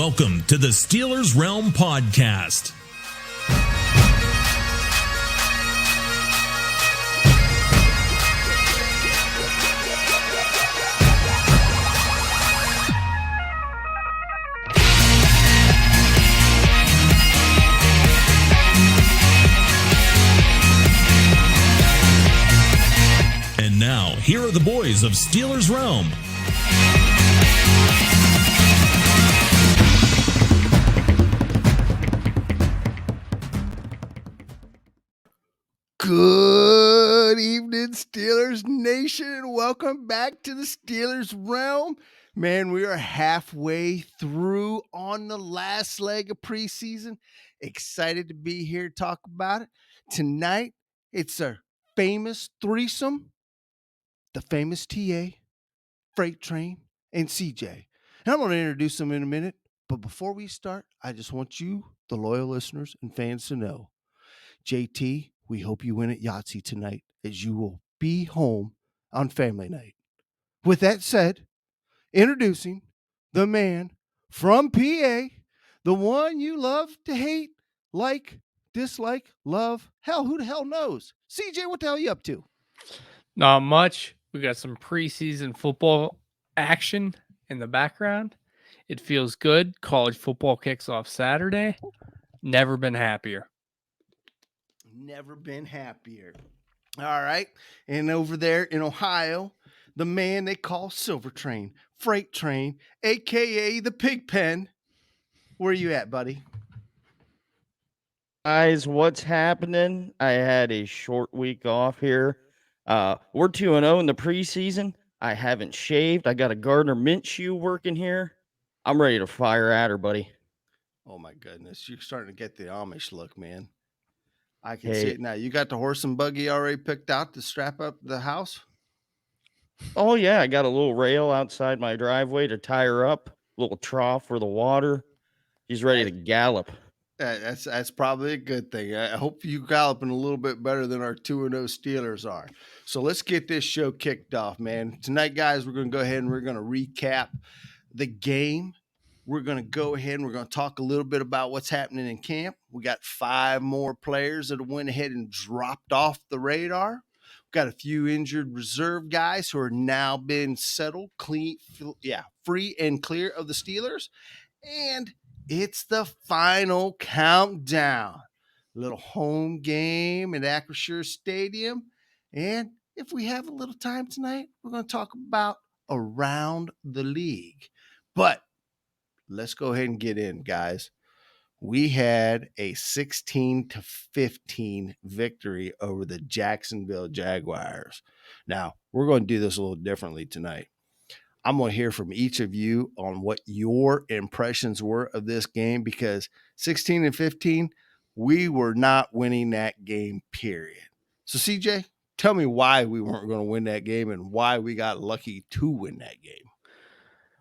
Welcome to the Steelers Realm Podcast. And now, here are the boys of Steelers Realm. Good evening, Steelers Nation, and welcome back to the Steelers Realm. Man, we are halfway through on the last leg of preseason. Excited to be here to talk about it. Tonight, it's our famous threesome, the famous TA, Freight Train, and CJ. And I'm going to introduce them in a minute, but before we start, I just want you, the loyal listeners and fans, to know, JT, we hope you win at Yahtzee tonight, as you will be home on family night. With that said, introducing the man from PA, the one you love to hate, like, dislike, love. Hell, who the hell knows? CJ, what the hell are you up to? Not much. We got some preseason football action in the background. It feels good. College football kicks off Saturday. Never been happier. Never been happier. All right. And over there in Ohio, the man they call Silver Train, Freight Train, a.k.a. the Pig Pen. Where are you at, buddy? Guys, what's happening? I had a short week off here. We're 2-0 in the preseason. I haven't shaved. I got a Gardner Minshew working here. I'm ready to fire at her, buddy. Oh, my goodness. You're starting to get the Amish look, man. I can see it now. You got the horse and buggy already picked out to strap up the house? Oh, yeah. I got a little rail outside my driveway to tie her up, a little trough for the water. She's ready to gallop. That's probably a good thing. I hope you galloping a little bit better than our 2-0 Steelers are. So let's get this show kicked off, man. Tonight, guys, we're going to go ahead and we're going to recap the game. We're going to go ahead and we're going to talk a little bit about what's happening in camp. We got 5 more players that went ahead and dropped off the radar. We've got a few injured reserve guys who are now been settled, free and clear of the Steelers. And it's the final countdown. Little home game at Acrisure Stadium. And if we have a little time tonight, we're going to talk about around the league. But let's go ahead and get in, guys. We had a 16-15 victory over the Jacksonville Jaguars. Now, we're going to do this a little differently tonight. I'm going to hear from each of you on what your impressions were of this game, because 16-15, we were not winning that game, period. So, CJ, tell me why we weren't going to win that game and why we got lucky to win that game.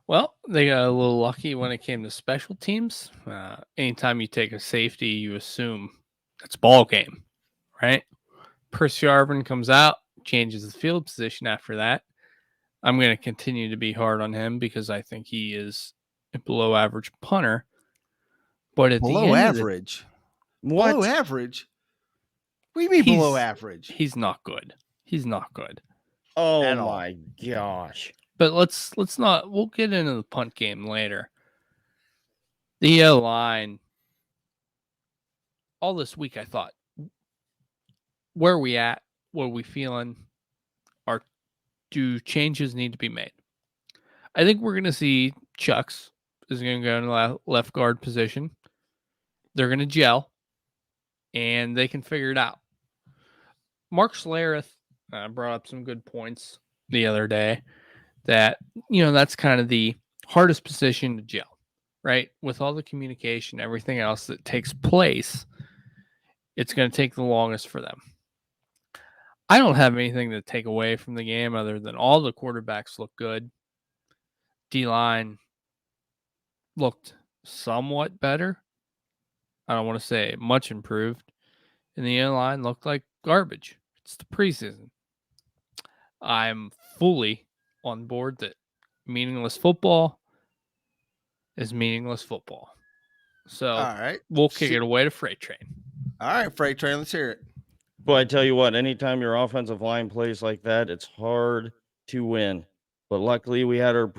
Well, they got a little lucky when it came to special teams. Anytime you take a safety, you assume it's ball game, right? Percy Harvin comes out, changes the field position after that. I'm going to continue to be hard on him because I think he is a below average punter. But at below the end average? What? Below average? What do you mean below average? He's not good. He's not good. Oh, my gosh. But let's not. We'll get into the punt game later. The line. All this week, I thought, where are we at? What are we feeling? Do changes need to be made? I think we're going to see Chucks is going to go in the left guard position. They're going to gel, and they can figure it out. Mark Schlereth brought up some good points the other day that, that's kind of the hardest position to gel, right? With all the communication, everything else that takes place, it's going to take the longest for them. I don't have anything to take away from the game other than all the quarterbacks look good. D-line looked somewhat better. I don't want to say much improved. And the O-line looked like garbage. It's the preseason. I'm fully on board that meaningless football is meaningless football. So All right. we'll kick it away to Freight Train. All right, Freight Train, let's hear it. But I tell you what, anytime your offensive line plays like that, it's hard to win. But luckily, we had our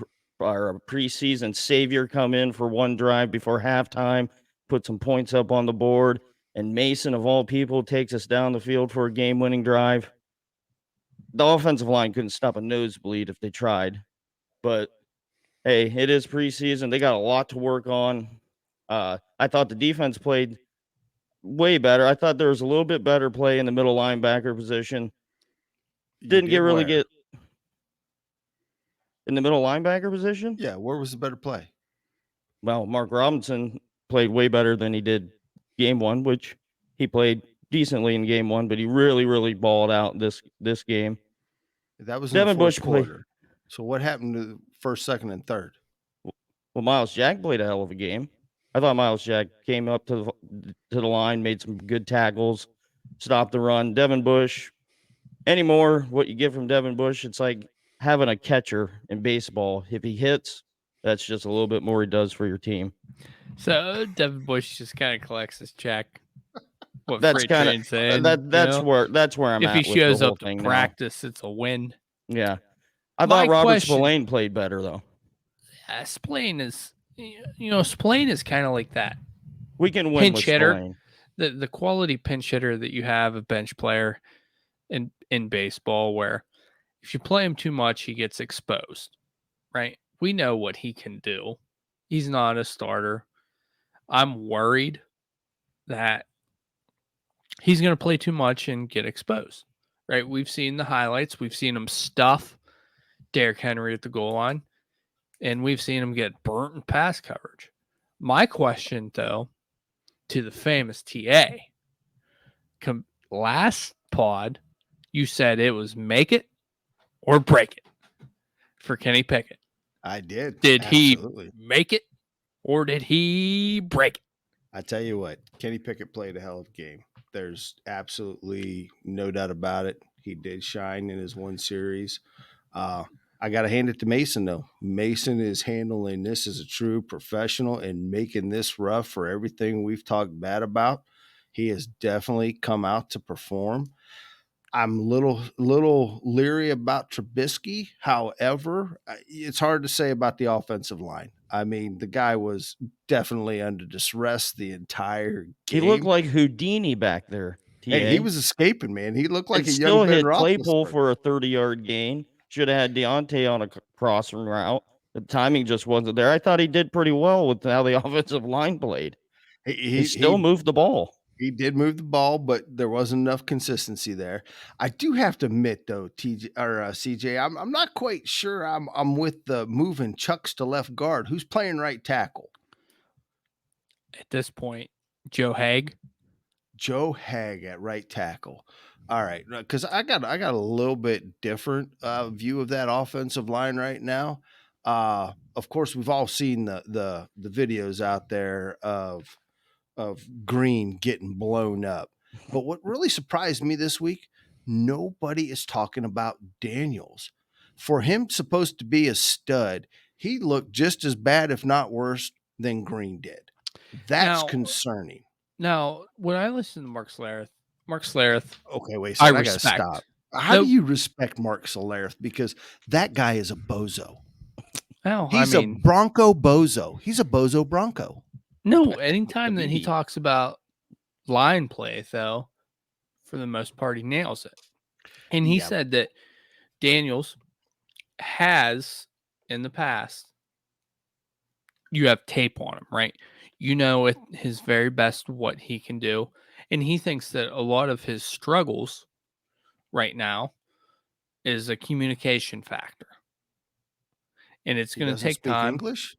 preseason savior come in for one drive before halftime, put some points up on the board, and Mason, of all people, takes us down the field for a game-winning drive. The offensive line couldn't stop a nosebleed if they tried. But, hey, it is preseason. They got a lot to work on. I thought the defense played way better. I thought there was a little bit better play in the middle linebacker position. Didn't get in the middle linebacker position. Yeah, where was the better play? Well, Mark Robinson played way better than he did game one, which he played decently in game one, but he really, really balled out this game. That was in Devin the fourth Bush played. quarter. So what happened to the first, second, and third? Well, Miles Jack played a hell of a game. I thought Miles Jack came up to the line, made some good tackles, stopped the run. Devin Bush, anymore, what you get from Devin Bush, it's like having a catcher in baseball. If he hits, that's just a little bit more he does for your team. So Devin Bush just kind of collects his check. What That's Freight Train's saying. that's where I'm at. If he with shows the whole up to thing practice, it's a win. Yeah, I My thought Robert question- Spillane played better though. Spillane is, Spillane is kind of like that We can win pinch with hitter. Spillane. The quality pinch hitter that you have, a bench player in baseball, where if you play him too much, he gets exposed, right? We know what he can do. He's not a starter. I'm worried that he's going to play too much and get exposed, right? We've seen the highlights. We've seen him stuff Derrick Henry at the goal line, and we've seen him get burnt in pass coverage. My question, though, to the famous TA, last pod, you said it was make it or break it for Kenny Pickett. I did. Did Absolutely. he make it or did he break it? I tell you what, Kenny Pickett played a hell of a game. There's absolutely no doubt about it. He did shine in his one series. I got to hand it to Mason, though. Mason is handling this as a true professional and making this rough for everything we've talked bad about. He has definitely come out to perform. I'm a little leery about Trubisky. However, it's hard to say about the offensive line. I mean, the guy was definitely under distress the entire game. He looked like Houdini back there. TA. Hey, he was escaping, man. He looked like and a still young Ben hit Claypool Roethlisberger. for a 30-yard gain. Should have had Deontay on a crossing route. The timing just wasn't there. I thought he did pretty well with how the offensive line played. He still moved the ball. He did move the ball, but there wasn't enough consistency there. I do have to admit, though, CJ, I'm not quite sure I'm with the moving Chucks to left guard. Who's playing right tackle? At this point, Joe Haig. Joe Haig at right tackle. All right, because I got a little bit different view of that offensive line right now. Of course, we've all seen the videos out there of Green getting blown up. But what really surprised me this week, nobody is talking about Daniels. For him supposed to be a stud, he looked just as bad, if not worse, than Green did. That's concerning. Now, when I listen to Mark Schlereth, okay, wait a second, I gotta respect. stop. How do you respect Mark Schlereth? Because that guy is a bozo. Well, He's a Bronco bozo. He's a bozo Bronco. No, anytime that he talks about line play, though, for the most part, he nails it. And he said that Daniels has, in the past, you have tape on him, right? You know at his very best what he can do. And he thinks that a lot of his struggles right now is a communication factor. And it's going to take time. English?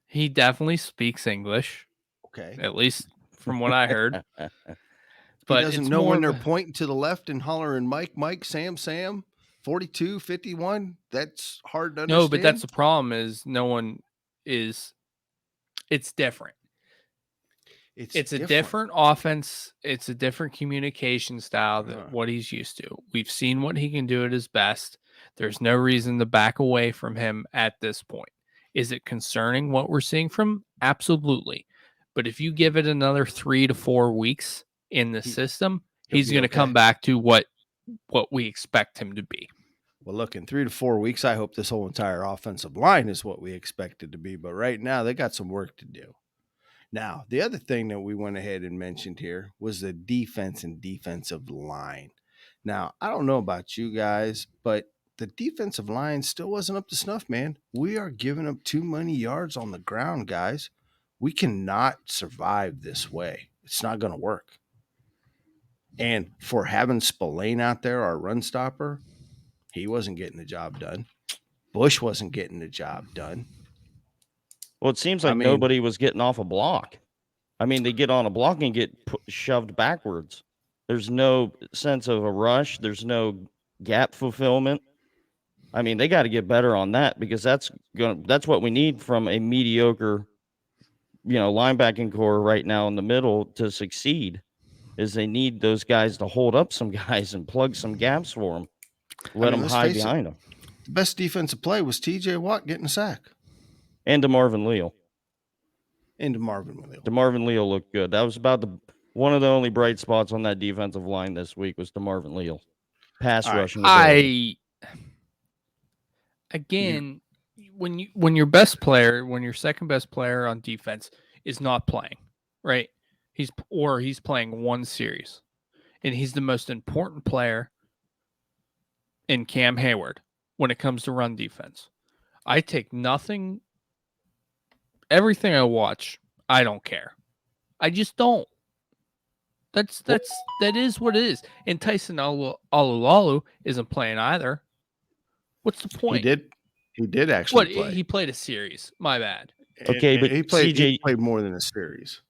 He definitely speaks English. Okay. At least from what I heard. But he doesn't know when they're pointing to the left and hollering Mike, Sam, 42, 51. That's hard to understand. No, but that's the problem is no one is. It's different. It's a different offense. It's a different communication style than what he's used to. We've seen what he can do at his best. There's no reason to back away from him at this point. Is it concerning what we're seeing from him? Absolutely. But if you give it another 3 to 4 weeks in the system, he's going to come back to what we expect him to be. Well, look, in 3 to 4 weeks, I hope this whole entire offensive line is what we expect it to be. But right now, they got some work to do. Now, the other thing that we went ahead and mentioned here was the defense and defensive line. Now, I don't know about you guys, but the defensive line still wasn't up to snuff, man. We are giving up too many yards on the ground, guys. We cannot survive this way. It's not going to work. And for having Spillane out there, our run stopper, he wasn't getting the job done. Bush wasn't getting the job done. Well, it seems like nobody was getting off a block. I mean, they get on a block and get shoved backwards. There's no sense of a rush. There's no gap fulfillment. I mean, they got to get better on that because that's what we need from a mediocre, linebacking core right now in the middle to succeed. Is they need those guys to hold up some guys and plug some gaps for them. Let them hide behind them. The best defensive play was T.J. Watt getting a sack. And DeMarvin Leal. DeMarvin Leal looked good. That was about one of the only bright spots on that defensive line this week was DeMarvin Leal. Pass rushing ability. Again, when your best player, when your second best player on defense is not playing, right? He's playing one series, and he's the most important player in Cam Hayward when it comes to run defense. I take nothing. Everything I watch, I don't care. I just don't. That is what it is. And Tyson Alulalu isn't playing either. What's the point? He did actually play. He played a series. My bad. Okay, but he played more than a series.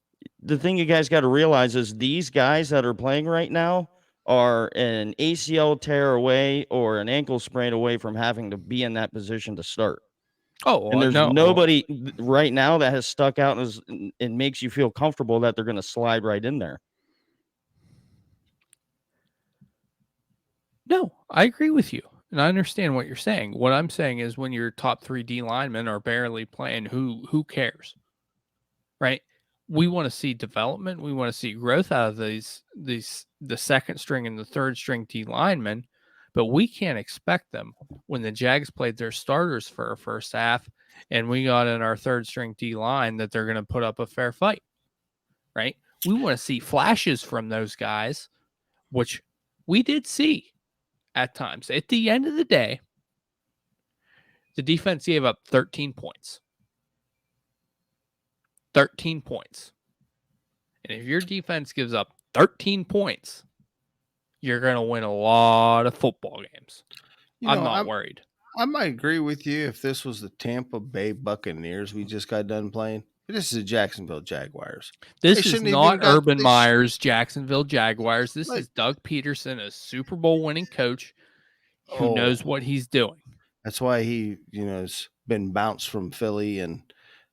The thing you guys got to realize is these guys that are playing right now are an ACL tear away or an ankle sprain away from having to be in that position to start. Oh, and there's nobody right now that has stuck out and makes you feel comfortable that they're going to slide right in there. No, I agree with you. And I understand what you're saying. What I'm saying is when your top 3 D linemen are barely playing, who cares? Right? We want to see development. We want to see growth out of the second string and the third string D linemen. But we can't expect them when the Jags played their starters for a first half and we got in our third string D line that they're going to put up a fair fight, right? We want to see flashes from those guys, which we did see at times. At the end of the day, the defense gave up 13 points. 13 points. And if your defense gives up 13 points, you're going to win a lot of football games. I'm not worried. I might agree with you if this was the Tampa Bay Buccaneers we just got done playing. But this is the Jacksonville Jaguars. This is not Urban Meyer's Jacksonville Jaguars. This is Doug Peterson, a Super Bowl winning coach who knows what he's doing. That's why he, has been bounced from Philly and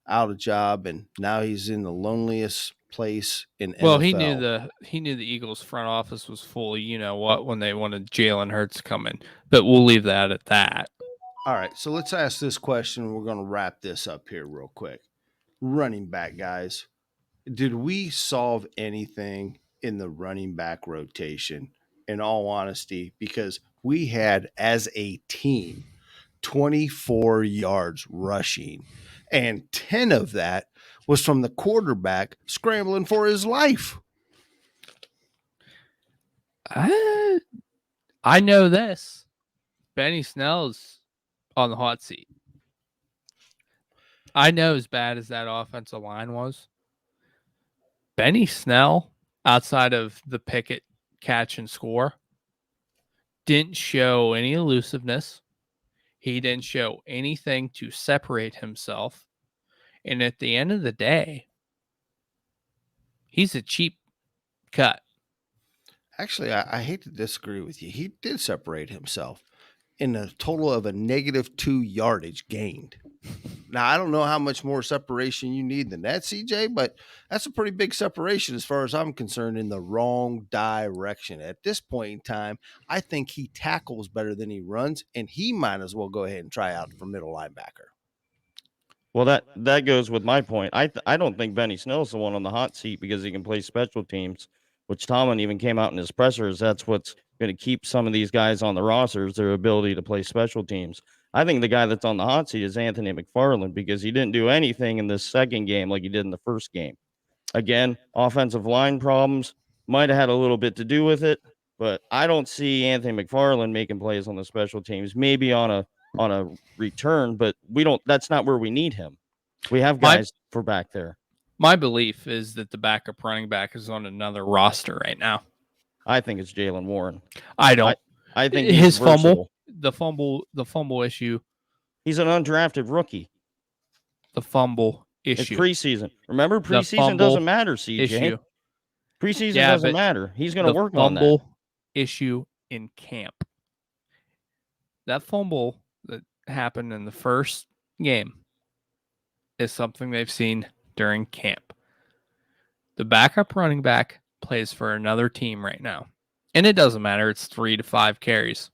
out of job, and now he's in the loneliest place in NFL. Well, he knew the Eagles front office was fully, when they wanted Jalen Hurts to come in. But we'll leave that at that. All right, so let's ask this question. We're going to wrap this up here real quick. Running back, guys. Did we solve anything in the running back rotation, in all honesty? Because we had, as a team, 24 yards rushing, and 10 of that was from the quarterback scrambling for his life. I know this. Benny Snell's on the hot seat. I know as bad as that offensive line was. Benny Snell, outside of the Pickett catch and score, didn't show any elusiveness. He didn't show anything to separate himself. And at the end of the day, he's a cheap cut. Actually, I hate to disagree with you. He did separate himself in a total of a -2 yardage gained. Now, I don't know how much more separation you need than that, CJ, but that's a pretty big separation as far as I'm concerned in the wrong direction. At this point in time, I think he tackles better than he runs, and he might as well go ahead and try out for middle linebacker. Well, that goes with my point. I don't think Benny Snell's the one on the hot seat because he can play special teams, which Tomlin even came out in his pressers. That's what's going to keep some of these guys on the rosters, their ability to play special teams. I think the guy that's on the hot seat is Anthony McFarland because he didn't do anything in this second game like he did in the first game. Again, offensive line problems might have had a little bit to do with it, but I don't see Anthony McFarland making plays on the special teams. Maybe on a return, but we don't. That's not where we need him. We have guys for back there. My belief is that the backup running back is on another roster right now. I think it's Jalen Warren. I don't. I think his versatile. the fumble issue. He's an undrafted rookie. The fumble issue. It's preseason. Remember, preseason doesn't matter, CJ. Issue. Preseason doesn't matter. He's going to work on that. Fumble issue in camp. That fumble that happened in the first game is something they've seen during camp. The backup running back plays for another team right now. And it doesn't matter. It's 3 to 5 carries.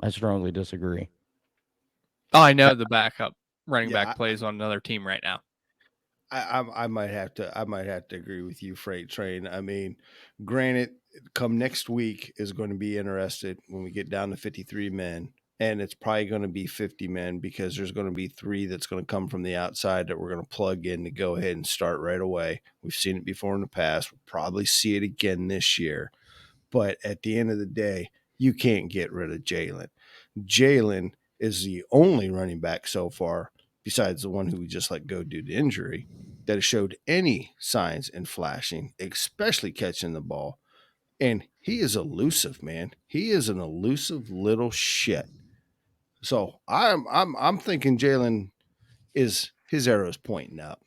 I strongly disagree. Oh, I know the backup running back plays on another team right now. I might have to agree with you, Freight Train. I mean, granted, come next week is going to be interested when we get down to 53 men, and it's probably going to be 50 men because there's going to be 3 that's going to come from the outside that we're going to plug in to go ahead and start right away. We've seen it before in the past. We'll probably see it again this year. But at the end of the day, you can't get rid of Jalen. Jalen is the only running back so far, besides the one who we just let go due to injury, that has showed any signs in flashing, especially catching the ball. And he is elusive, man. He is an elusive little shit. So I'm thinking Jalen is his arrow's pointing up.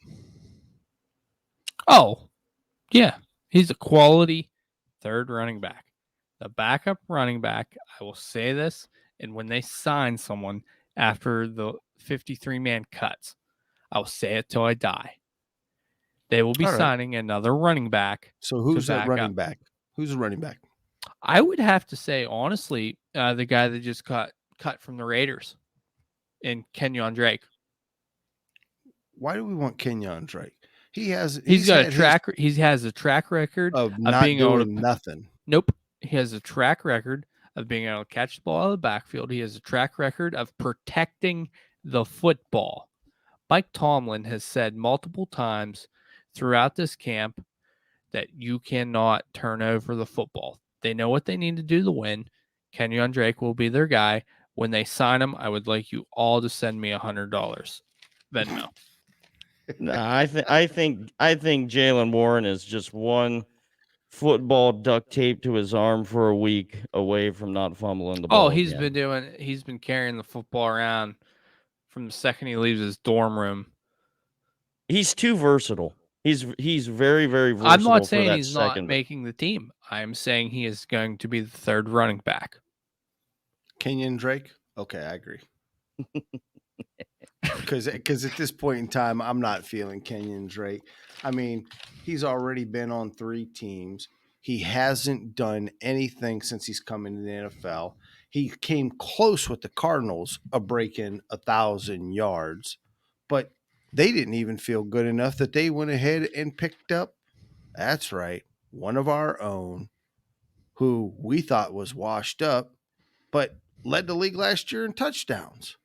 Oh, yeah. He's a quality third running back. The backup running back, I will say this, and when they sign someone after the 53-man cuts, I'll say it till I die. They will be signing another running back. So who's that running back? Who's the running back? I would have to say, honestly, the guy that just got cut from the Raiders, and Kenyon Drake. Why do we want Kenyon Drake? He has a track record of not being doing able to, nothing. Nope. He has a track record of being able to catch the ball out of the backfield. He has a track record of protecting the football. Mike Tomlin has said multiple times throughout this camp that you cannot turn over the football. They know what they need to do to win. Kenyon Drake will be their guy. When they sign him, I would like you all to send me $100 Venmo. I think Jalen Warren is just one football duct tape to his arm for a week away from not fumbling the ball. He's been carrying the football around from the second he leaves his dorm room. He's too versatile. He's very, very versatile. I'm not saying he's not making the team. I'm saying he is going to be the third running back. Kenyon Drake? Okay, I agree. Because at this point in time, I'm not feeling Kenyon Drake. I mean, he's already been on 3 teams. He hasn't done anything since he's come into the NFL. He came close with the Cardinals of breaking 1,000 yards, but they didn't even feel good enough that they went ahead and picked up, that's right, one of our own who we thought was washed up, but led the league last year in touchdowns.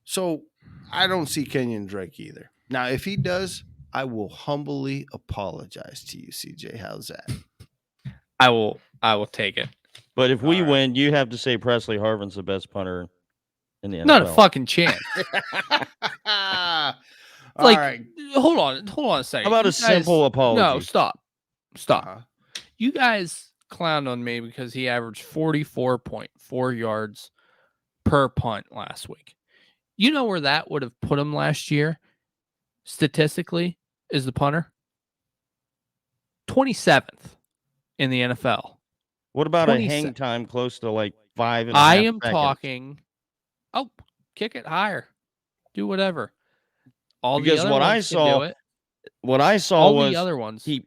So I don't see Kenyon Drake either. Now, if he does, I will humbly apologize to you, CJ. How's that? I will take it. But if we win, you have to say Presley Harvin's the best punter in the NFL. Not a fucking chance. All right. Hold on a second. How about simple apology? No, stop. You guys clowned on me because he averaged 44.4 yards per punt last week. You know where that would have put him last year, statistically, is the punter? 27th in the NFL. What about a hang time close to like 5.5 I am seconds. talking. Oh, kick it higher. Do whatever. All the Because other what I ones can do saw, it. what I saw All the was other ones. he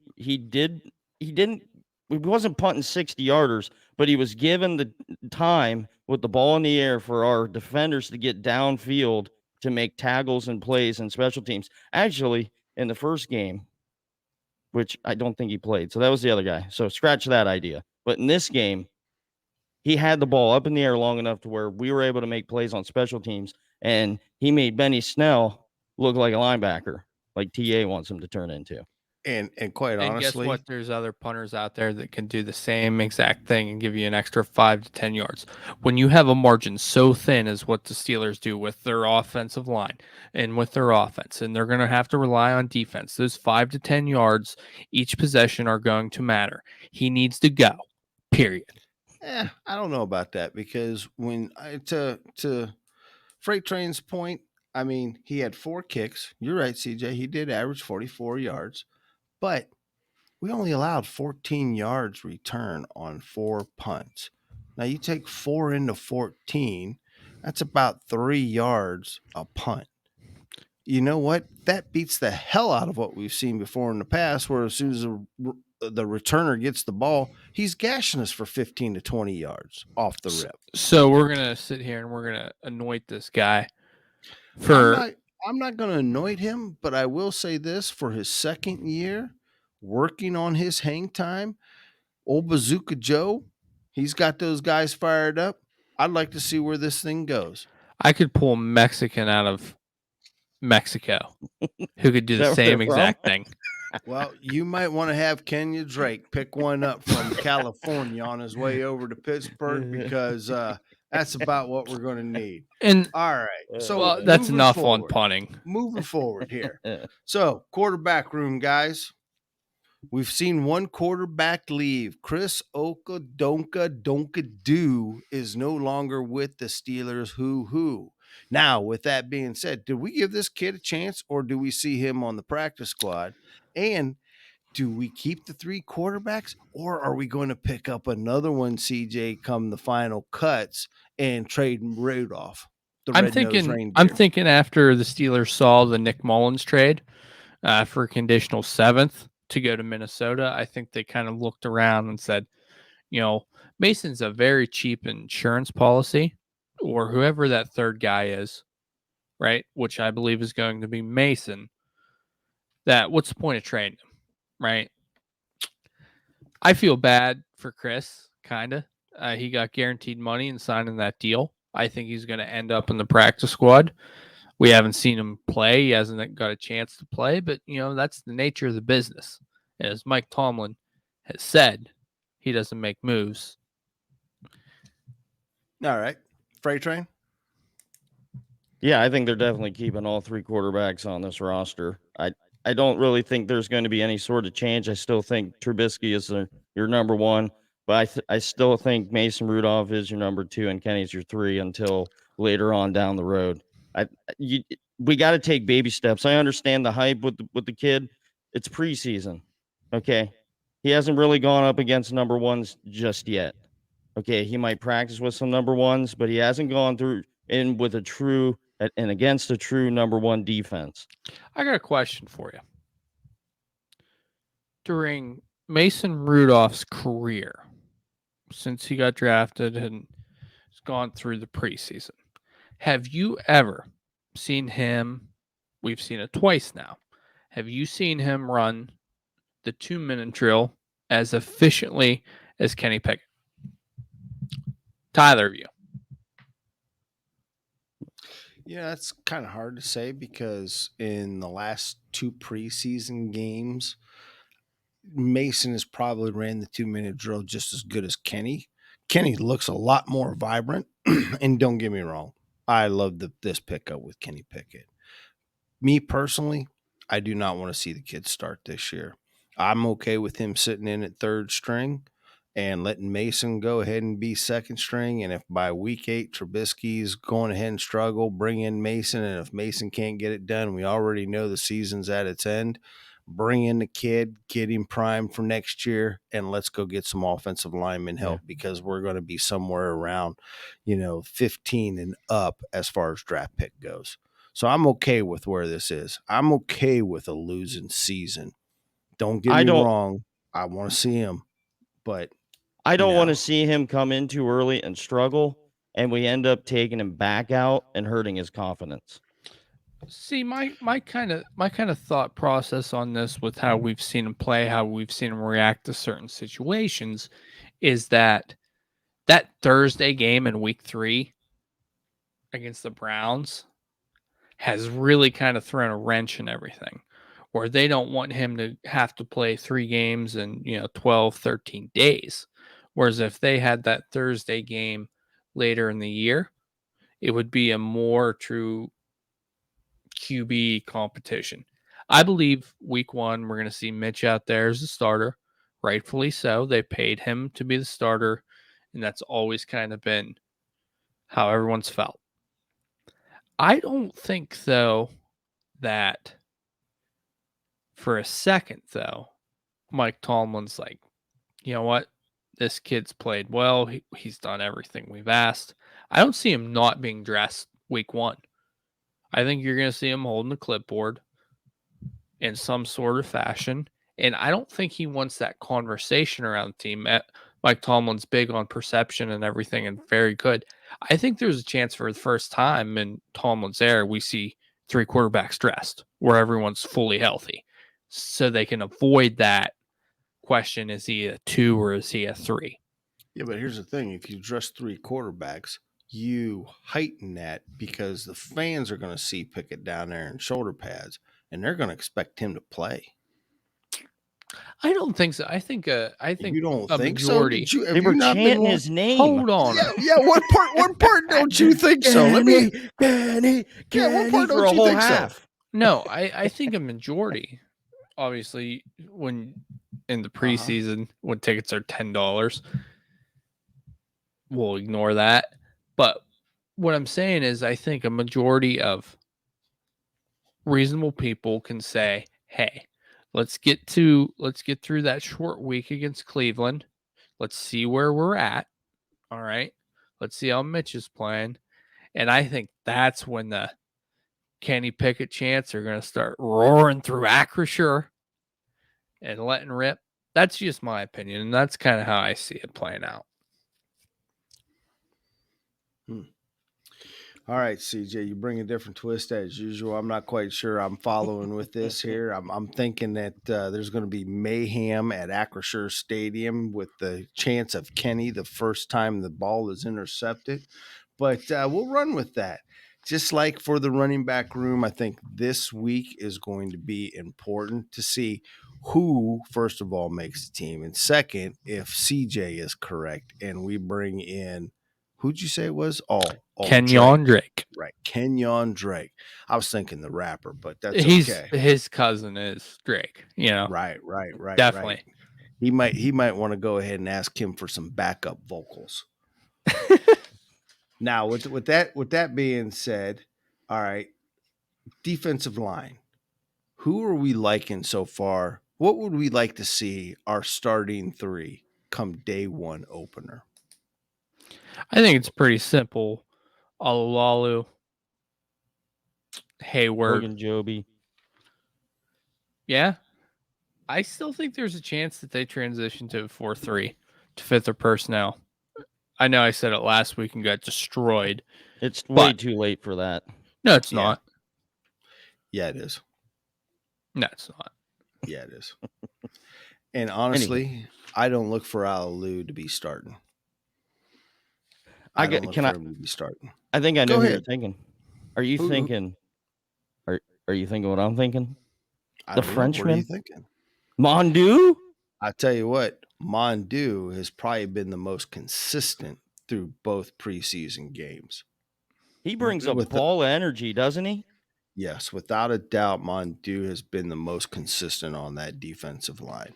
wasn't punting 60-yarders, but he was given the time with the ball in the air for our defenders to get downfield to make tackles and plays and special teams. Actually, in the first game, which I don't think he played, so that was the other guy. So scratch that idea. But in this game, he had the ball up in the air long enough to where we were able to make plays on special teams, and he made Benny Snell look like a linebacker, like TA wants him to turn into. And quite And guess honestly, what? There's other punters out there that can do the same exact thing and give you an extra 5 to 10 yards. When you have a margin so thin as what the Steelers do with their offensive line and with their offense, and they're going to have to rely on defense, those 5 to 10 yards each possession are going to matter. He needs to go, period. I don't know about that, because when to Freight Train's point, I mean, he had 4 kicks. You're right, CJ. He did average 44 yards, but we only allowed 14 yards return on 4 punts. Now you take 4 into 14, that's about 3 yards a punt. You know what? That beats the hell out of what we've seen before in the past, where as soon as the returner gets the ball, he's gashing us for 15 to 20 yards off the rip. So we're going to sit here and we're going to anoint this guy I'm not going to anoint him, but I will say this: for his second year working on his hang time, old Bazooka Joe, he's got those guys fired up. I'd like to see where this thing goes. I could pull a Mexican out of Mexico who could do the same exact thing. Well, you might want to have Kenya Drake pick one up from California on his way over to Pittsburgh, because that's about what we're going to need. And all right, so that's enough forward, on punting. Moving forward here. So quarterback room, guys. We've seen one quarterback leave. Chris Donka is no longer with the Steelers. Hoo. Now, with that being said, did we give this kid a chance, or do we see him on the practice squad? And do we keep the 3 quarterbacks, or are we going to pick up another one, CJ, come the final cuts and trade Rudolph? I'm thinking after the Steelers saw the Nick Mullins trade for a conditional 7th to go to Minnesota, I think they kind of looked around and said, Mason's a very cheap insurance policy, or whoever that third guy is, right? Which I believe is going to be Mason. What's the point of trading him, right? I feel bad for Chris, kind of. He got guaranteed money and signing that deal. I think he's going to end up in the practice squad. We haven't seen him play. He hasn't got a chance to play, but, that's the nature of the business. As Mike Tomlin has said, he doesn't make moves. All right. Freight Train? Yeah, I think they're definitely keeping all 3 quarterbacks on this roster. I don't really think there's going to be any sort of change. I still think Trubisky is your number 1, but I still think Mason Rudolph is your number 2 and Kenny's your 3 until later on down the road. We got to take baby steps. I understand the hype with the kid. It's preseason, okay? He hasn't really gone up against number 1s just yet. Okay, he might practice with some number 1s, but he hasn't gone through in with against a true number 1 defense. I got a question for you. During Mason Rudolph's career, since he got drafted and has gone through the preseason, have you ever seen him? We've seen it twice now. Have you seen him run the 2-minute drill as efficiently as Kenny Pickett? Tyler, you. Yeah, that's kind of hard to say, because in the last 2 preseason games, Mason has probably ran the 2-minute drill just as good as Kenny. Kenny looks a lot more vibrant, and don't get me wrong, I love this pickup with Kenny Pickett. Me personally, I do not want to see the kid start this year. I'm okay with him sitting in at 3rd string and letting Mason go ahead and be 2nd string. And if by week 8 Trubisky's going ahead and struggle, bring in Mason. And if Mason can't get it done, we already know the season's at its end. bring in the kid, get him primed for next year, and let's go get some offensive lineman help because we're going to be somewhere around, 15 and up as far as draft pick goes. So I'm okay with where this is. I'm okay with a losing season. Don't get me wrong. I want to see him, but I don't want no. to see him come in too early and struggle, and we end up taking him back out and hurting his confidence. See, my kind of thought process on this with how we've seen him play, how we've seen him react to certain situations, is that Thursday game in week 3 against the Browns has really kind of thrown a wrench in everything, where they don't want him to have to play 3 games in 12, 13 days. Whereas if they had that Thursday game later in the year, it would be a more true QB competition. I believe week 1, we're going to see Mitch out there as a starter, rightfully so. They paid him to be the starter, and that's always kind of been how everyone's felt. I don't think, though, that for a second, though, Mike Tomlin's like, you know what? This kid's played well. He's done everything we've asked. I don't see him not being dressed week 1. I think you're going to see him holding the clipboard in some sort of fashion. And I don't think he wants that conversation around the team. Mike Tomlin's big on perception and everything and very good. I think there's a chance for the first time in Tomlin's era, we see 3 quarterbacks dressed where everyone's fully healthy. So they can avoid that question, is he a 2 or is he a 3? Yeah, but here's the thing. If you dress 3 quarterbacks, you heighten that because the fans are going to see Pickett down there in shoulder pads, and they're going to expect him to play. I don't think so. I think You don't a think majority. so? They were chanting his name. Hold on. Yeah. What part don't you think so? Let me. Kenny, What part for don't a you whole think so? half. No, I think a majority. Obviously, when in the preseason, when tickets are $10, we'll ignore that. But what I'm saying is, I think a majority of reasonable people can say, "Hey, let's get through that short week against Cleveland. Let's see where we're at. All right, let's see how Mitch is playing." And I think that's when the Kenny Pickett chants are going to start roaring through Acrisure and letting rip. That's just my opinion, and that's kind of how I see it playing out. All right, CJ, you bring a different twist as usual. I'm not quite sure I'm following with this here. I'm thinking that there's going to be mayhem at Acrisure Stadium with the chance of Kenny the first time the ball is intercepted. But we'll run with that. Just like for the running back room, I think this week is going to be important to see who, first of all, makes the team. And second, if CJ is correct and we bring in, who'd you say it was? Kenyon Drake. Right. Kenyon Drake. I was thinking the rapper, but that's okay. His cousin is Drake, Right. Definitely. Right. He might want to go ahead and ask him for some backup vocals. Now, with that being said, all right, defensive line. Who are we liking so far? What would we like to see our starting 3 come day 1 opener? I think it's pretty simple. Alulalu, Hayward, Logan Joby. Yeah. I still think there's a chance that they transition to a 4-3 to fit their personnel. I know I said it last week and got destroyed. It's way too late for that. No, it's not. Yeah, it is. No, it's not. Yeah, it is. And honestly, I don't look for Alalu to be starting. I don't look for him to be starting. I think I know who you're thinking. Are you thinking? Are you thinking what I'm thinking? The Frenchman? What are you thinking? Mondu? I tell you what, Mondu has probably been the most consistent through both preseason games. He brings a ball of energy, doesn't he? Yes, without a doubt, Mondu has been the most consistent on that defensive line.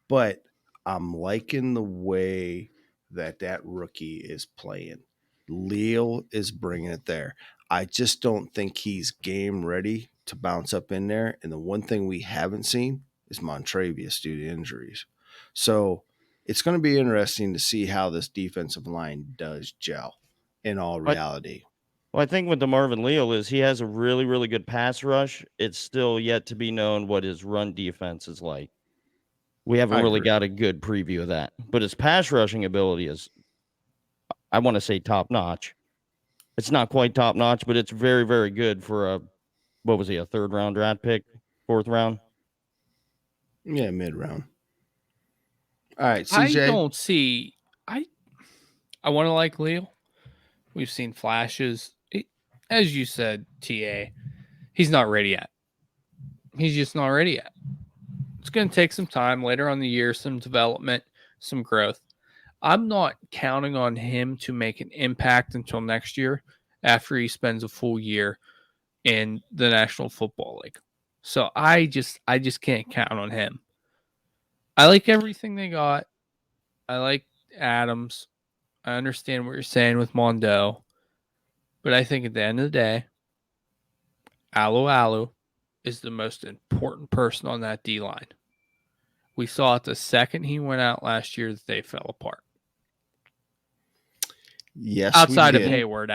But I'm liking the way that rookie is playing. Leal is bringing it there. I just don't think he's game ready to bounce up in there. And the one thing we haven't seen is Montravius due to injuries. So it's going to be interesting to see how this defensive line does gel in all But reality. well, I think with the Marvin Leal is he has a really, really good pass rush. It's still yet to be known what his run defense is like. We haven't I really agree. got a good preview of that. But his pass rushing ability is, I want to say, top notch. It's not quite top notch, but it's very, very good for a, what was he, a 3rd round draft pick, 4th round? Yeah, mid round. All right, I CJ. don't see. I want to like Leo. We've seen flashes. As you said, TA, he's not ready yet. He's just not ready yet. It's going to take some time later on the year, some development, some growth. I'm not counting on him to make an impact until next year after he spends a full year in the National Football League. So I just can't count on him. I like everything they got. I like Adams. I understand what you're saying with Mondo. But I think at the end of the day, Alu is the most important person on that D line. We saw it the second he went out last year that they fell apart. Yes, Outside we of did. Hayward,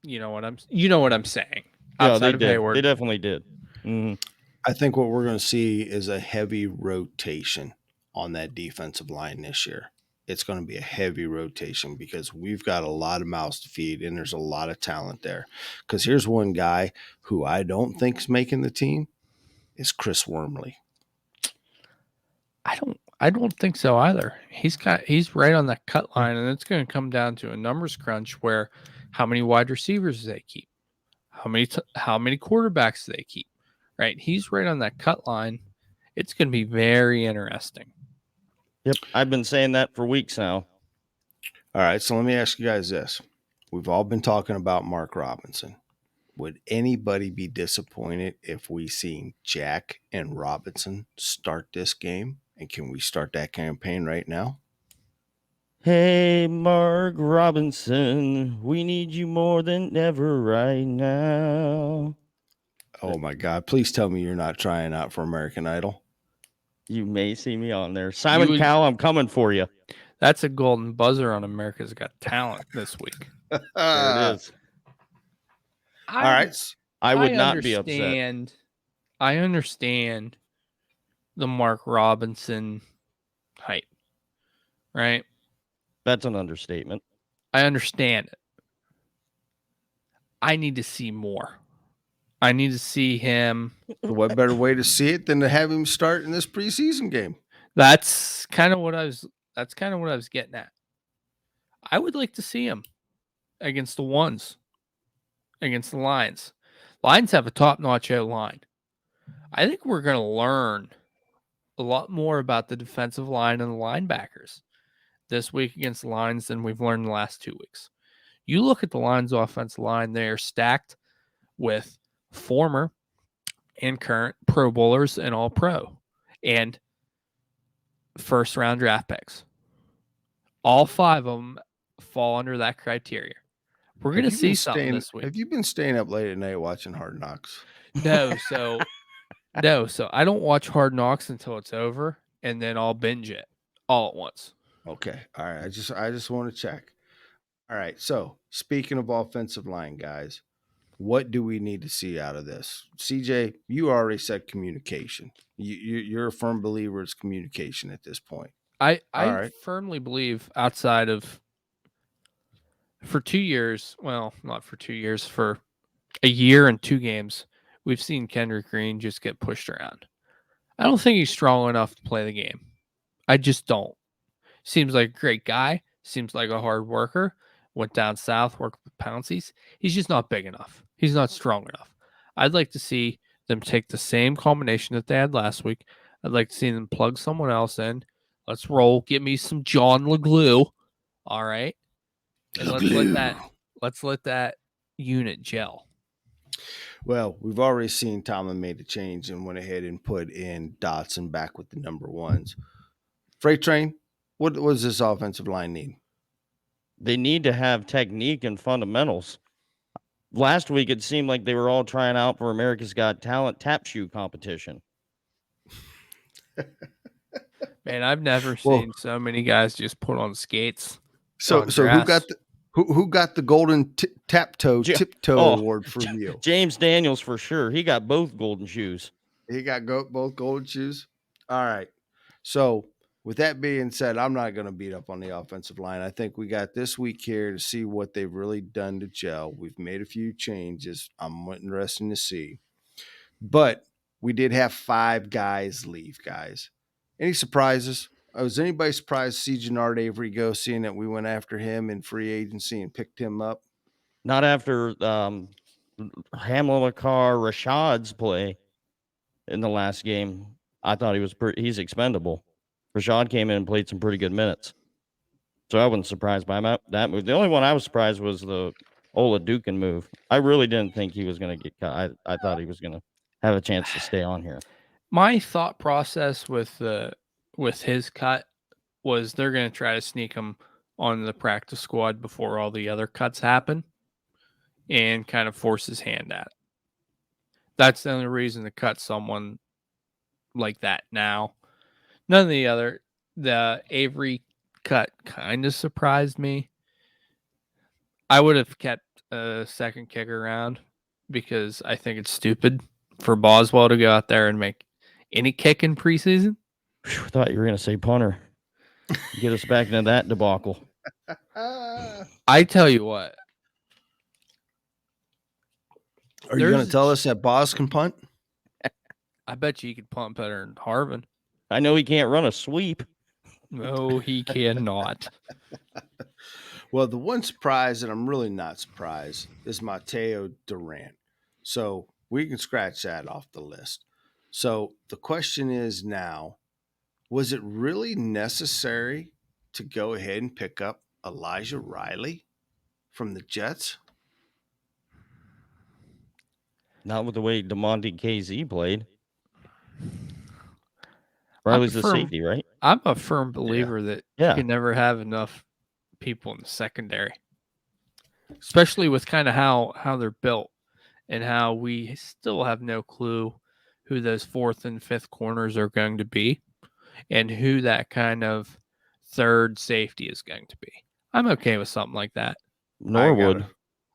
you know what I'm saying. Yeah, Outside they of did. Hayward, They definitely did. Mhm. I think what we're going to see is a heavy rotation on that defensive line this year. It's going to be a heavy rotation because we've got a lot of mouths to feed and there's a lot of talent there. Because here's one guy who I don't think's making the team is Chris Wormley. I don't think so either. He's right on that cut line, and it's going to come down to a numbers crunch where how many wide receivers do they keep, how many quarterbacks do they keep, right? He's right on that cut line. It's going to be very interesting. Yep, I've been saying that for weeks now. All right, so let me ask you guys this. We've all been talking about Mark Robinson. Would anybody be disappointed if we seen Jack and Robinson start this game? And can we start that campaign right now? Hey, Mark Robinson, we need you more than ever right now. Oh my God. Please tell me you're not trying out for American Idol. You may see me on there. Simon Cowell, I'm coming for you. That's a golden buzzer on America's Got Talent this week. There it is. All right. I would not be upset. I understand the Mark Robinson hype, right? That's an understatement. I understand it. I need to see more. I need to see him. What better way to see it than to have him start in this preseason game? That's kind of what I was getting at. I would like to see him against the ones, against the Lions. Lions have a top-notch line. I think we're going to learn a lot more about the defensive line and the linebackers this week against the Lions than we've learned in the last 2 weeks. You look at the Lions' offensive line, they are stacked with former and current Pro Bowlers and All-Pro and first-round draft picks. All 5 of them fall under that criteria. We're going to see something this week. Have you been staying up late at night watching Hard Knocks? No, so I don't watch Hard Knocks until it's over, and then I'll binge it all at once. Okay. All right. I just want to check. All right. So speaking of offensive line, guys, what do we need to see out of this? CJ, you already said communication. You're a firm believer it's communication at this point. I right. firmly believe outside of for 2 years, well, not for 2 years, for a year and 2 games, we've seen Kendrick Green just get pushed around. I don't think he's strong enough to play the game. I just don't. Seems like a great guy. Seems like a hard worker. Went down south, worked with Pouncey's. He's just not big enough. He's not strong enough. I'd like to see them take the same combination that they had last week. I'd like to see them plug someone else in. Let's roll. Give me some John LeGlue. All right. And let's let that unit gel. Well, we've already seen Tomlin made a change and went ahead and put in Dotson back with the number ones. Freight Train, what does this offensive line need? They need to have technique and fundamentals. last week it seemed like they were all trying out for America's Got Talent tap shoe competition. Man, I've never Well- seen so many guys just put on skates. So on who grass. got the who got the golden tiptoe Oh, award from you? James Daniels for sure. He got both golden shoes. He got both golden shoes. All right. So with that being said, I'm not going to beat up on the offensive line. I think we got this week here to see what they've really done to gel. We've made a few changes. I'm interested to see. But we did have 5 guys leave, guys. Any surprises? Was anybody surprised to see Jannard Avery go, seeing that we went after him in free agency and picked him up? Not after Hamlin McCarr Rashad's play in the last game. I thought he's expendable. Rashad came in and played some pretty good minutes. So I wasn't surprised by that move. The only one I was surprised was the Ola Dukin move. I really didn't think he was going to get cut. I thought he was going to have a chance to stay on here. My thought process with his cut was they're going to try to sneak him on the practice squad before all the other cuts happen and kind of force his hand at it. That's the only reason to cut someone like that now. None of the Avery cut kind of surprised me. I would have kept a second kicker around because I think it's stupid for Boswell to go out there and make any kick in preseason. I thought you were going to say punter. Get us back into that debacle. I tell you what. Are you going to tell us that Boz can punt? I bet you he could punt better than Harvin. I know he can't run a sweep. No, he cannot. Well, the one surprise that I'm really not surprised is Mateo Durant. So we can scratch that off the list. So the question is now, was it really necessary to go ahead and pick up Elijah Riley from the Jets? Not with the way DeMonte KZ played. Riley's the safety, right? I'm a firm believer that you can never have enough people in the secondary, especially with kind of how they're built and how we still have no clue who those 4th and 5th corners are going to be and who that kind of third safety is going to be. I'm okay with something like that. Norwood.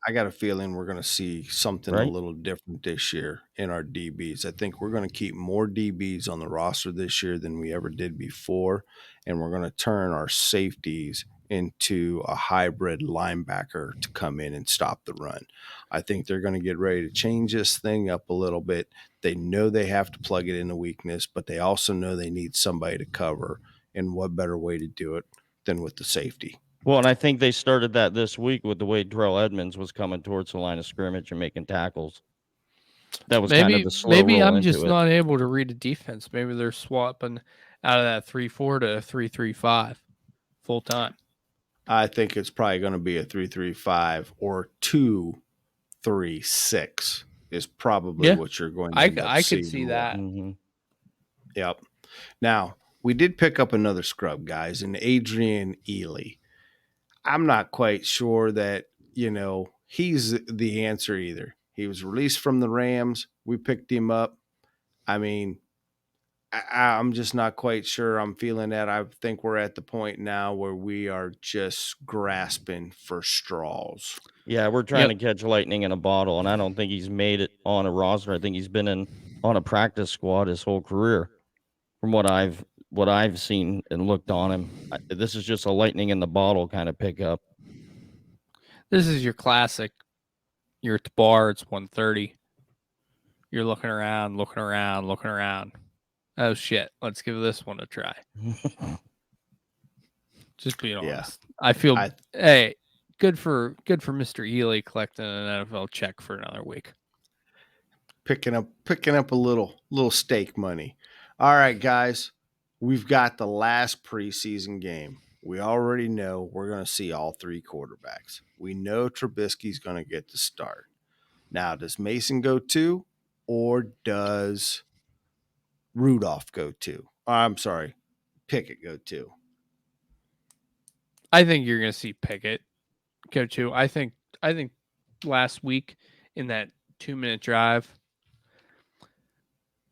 I got a feeling we're going to see something a little different this year in our DBs. I think we're going to keep more DBs on the roster this year than we ever did before, and we're going to turn our safeties into a hybrid linebacker to come in and stop the run. I think they're going to get ready to change this thing up a little bit. They know they have to plug it in the weakness, but they also know they need somebody to cover, and what better way to do it than with the safety? Well, and I think they started that this week with the way Terrell Edmonds was coming towards the line of scrimmage and making tackles. That was kind of the slow roll Maybe I'm into just it. not able to read a defense. Maybe they're swapping out of that 3-4 to 3-3-5 full time. I think it's probably going to be a 3-3-5 or 2-3-6 is probably what you're going to end up I seeing could see more. that. Mm-hmm. Yep. Now, we did pick up another scrub, guys, in Adrian Ely. I'm not quite sure that, he's the answer either. He was released from the Rams. We picked him up. I mean, I'm just not quite sure I'm feeling that. I think we're at the point now where we are just grasping for straws. Yeah, we're trying to catch lightning in a bottle, and I don't think he's made it on a roster. I think he's been on a practice squad his whole career. From what I've seen and looked on him, this is just a lightning in the bottle kind of pickup. This is your classic. You're at the bar. It's 1:30. You're looking around. Oh shit! Let's give this one a try. Just being honest. I feel hey, good for Mr. Ely collecting an NFL check for another week. Picking up a little stake money. All right, guys, we've got the last preseason game. We already know we're going to see all 3 quarterbacks. We know Trubisky's going to get the start. Now, does Mason go 2 or does Rudolph go 2? I'm sorry, Pickett go 2. I think you're going to see Pickett go 2. I think last week in that 2-minute drive.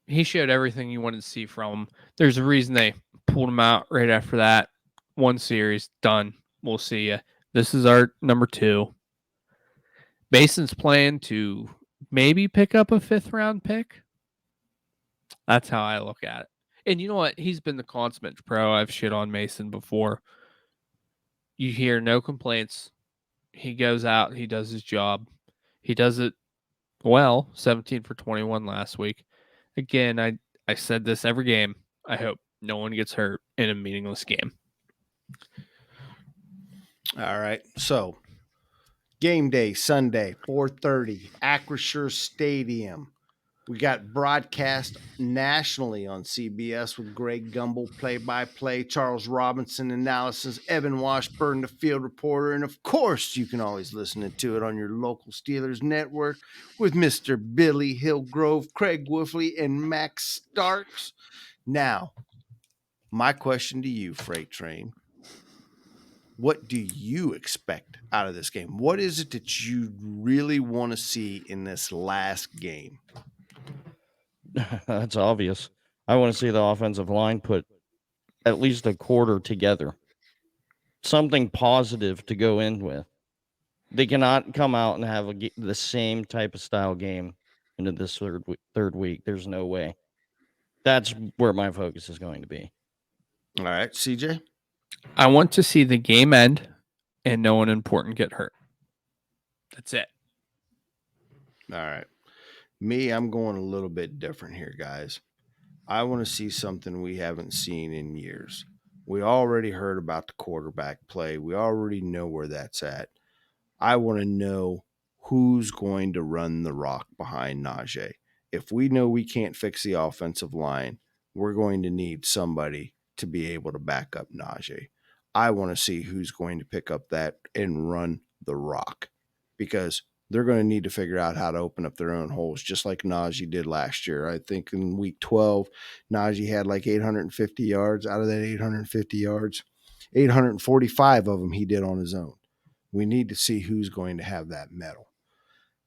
He showed everything you wanted to see from him. There's a reason they pulled him out right after that. One series, done. We'll see you. This is our number 2. Mason's plan to maybe pick up a 5th-round pick. That's how I look at it. And you know what? He's been the consummate pro. I've shit on Mason before. You hear no complaints. He goes out. He does his job. He does it well. 17 for 21 last week. Again, I said this every game. I hope no one gets hurt in a meaningless game. All right. So, game day, Sunday, 4:30, Acrisure Stadium. We got broadcast nationally on CBS with Greg Gumbel, play-by-play, Charles Robinson analysis, Evan Washburn, the field reporter, and of course, you can always listen to it on your local Steelers network with Mr. Billy Hillgrove, Craig Wolfley, and Max Starks. Now, my question to you, Freight Train, what do you expect out of this game? What is it that you really want to see in this last game? That's obvious. I want to see the offensive line put at least a quarter together. Something positive to go in with. They cannot come out and have the same type of style game into this third week. There's no way. That's where my focus is going to be. All right, CJ? I want to see the game end and no one important get hurt. That's it. All right. Me, I'm going a little bit different here, guys. I want to see something we haven't seen in years. We already heard about the quarterback play. We already know where that's at. I want to know who's going to run the rock behind Najee. If we know we can't fix the offensive line, we're going to need somebody to be able to back up Najee. I want to see who's going to pick up that and run the rock, because they're going to need to figure out how to open up their own holes, just like Najee did last year. I think in week 12, Najee had like 850 yards. Out of that 850 yards, 845 of them he did on his own. We need to see who's going to have that medal.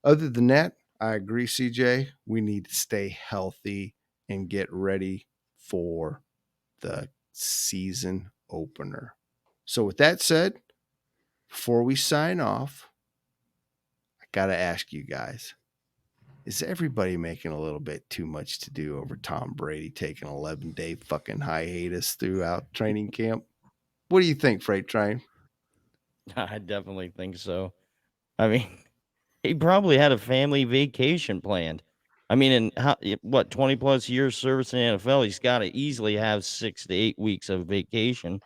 Other than that, I agree, CJ. We need to stay healthy and get ready for the season opener. So with that said, before we sign off, I got to ask you guys, is everybody making a little bit too much to do over Tom Brady taking an 11-day fucking hiatus throughout training camp? What do you think, Freight Train? I definitely think so. I mean, he probably had a family vacation planned. I mean, in 20 plus years service in the NFL, he's got to easily have 6 to 8 weeks of vacation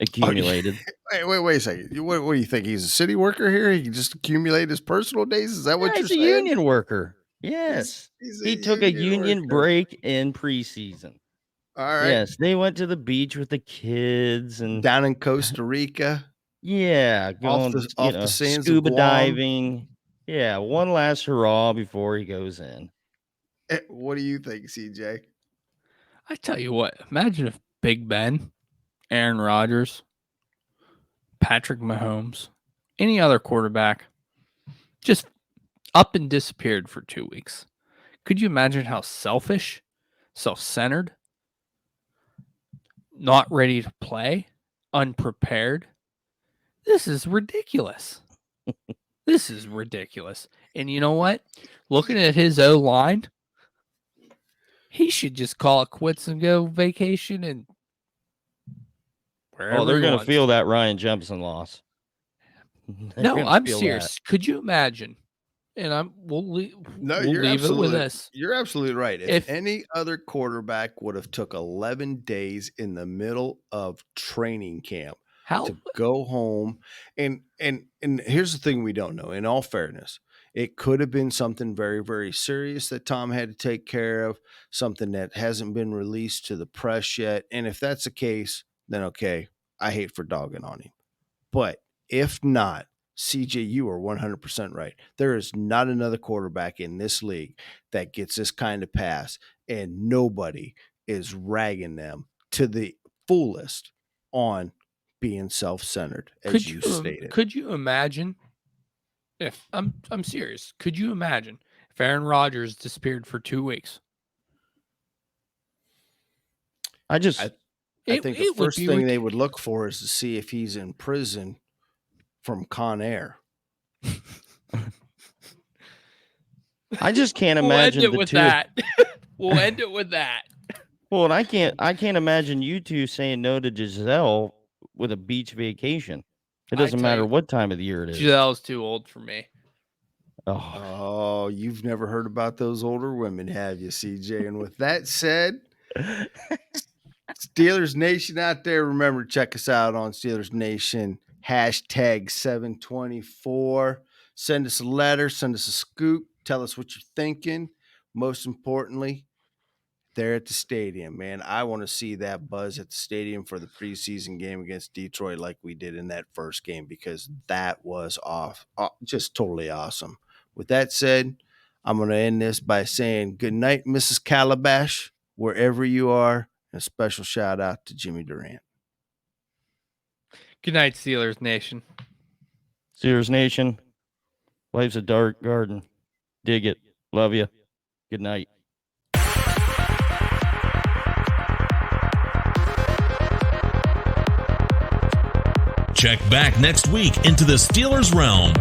accumulated. Wait a second. What do you think? He's a city worker here? He can just accumulate his personal days? Is that what you're He's saying? a union worker. Yes. He took a union break in preseason. All right. Yes, they went to the beach with the kids and down in Costa Rica. Yeah, going off the sands scuba of Guam. diving. Yeah, one last hurrah before he goes in. What do you think, CJ? I tell you what, imagine if Big Ben, Aaron Rodgers, Patrick Mahomes, any other quarterback just up and disappeared for 2 weeks. Could you imagine how selfish, self-centered, not ready to play, unprepared? This is ridiculous. This is ridiculous. And you know what? Looking at his O-line, he should just call it quits and go vacation and wherever. Oh, they're going to feel that Ryan Jefferson loss. No, I'm serious. Could you imagine? And we'll leave it with this. You're absolutely right. If any other quarterback would have took 11 days in the middle of training camp to go home, and here's the thing we don't know. In all fairness, it could have been something very, very serious that Tom had to take care of, something that hasn't been released to the press yet. And if that's the case, then okay, I hate for dogging on him. But if not, CJ, you are 100% right. There is not another quarterback in this league that gets this kind of pass, and nobody is ragging them to the fullest on being self-centered, as you stated. Could you imagine If I'm serious, could you imagine if Aaron Rodgers disappeared for 2 weeks? I think the would first be thing they would look for is to see if he's in prison from Con Air. I just can't We'll imagine end it the with two. that. We'll end it with that. Well, and I can't imagine you two saying no to Giselle with a beach vacation. It doesn't tell matter you, what time of the year it is. Giselle's too old for me. Oh, You've never heard about those older women, have you, CJ? And with that said, Steelers Nation out there, remember, check us out on Steelers Nation, #724. Send us a letter, send us a scoop, tell us what you're thinking. Most importantly, they're at the stadium, man. I want to see that buzz at the stadium for the preseason game against Detroit like we did in that first game, because that was just totally awesome. With that said, I'm going to end this by saying good night, Mrs. Calabash, wherever you are. And a special shout out to Jimmy Durant. Good night, Steelers Nation. Steelers Nation, life's a dark garden. Dig it. Love you. Good night. Check back next week into the Steelers realm.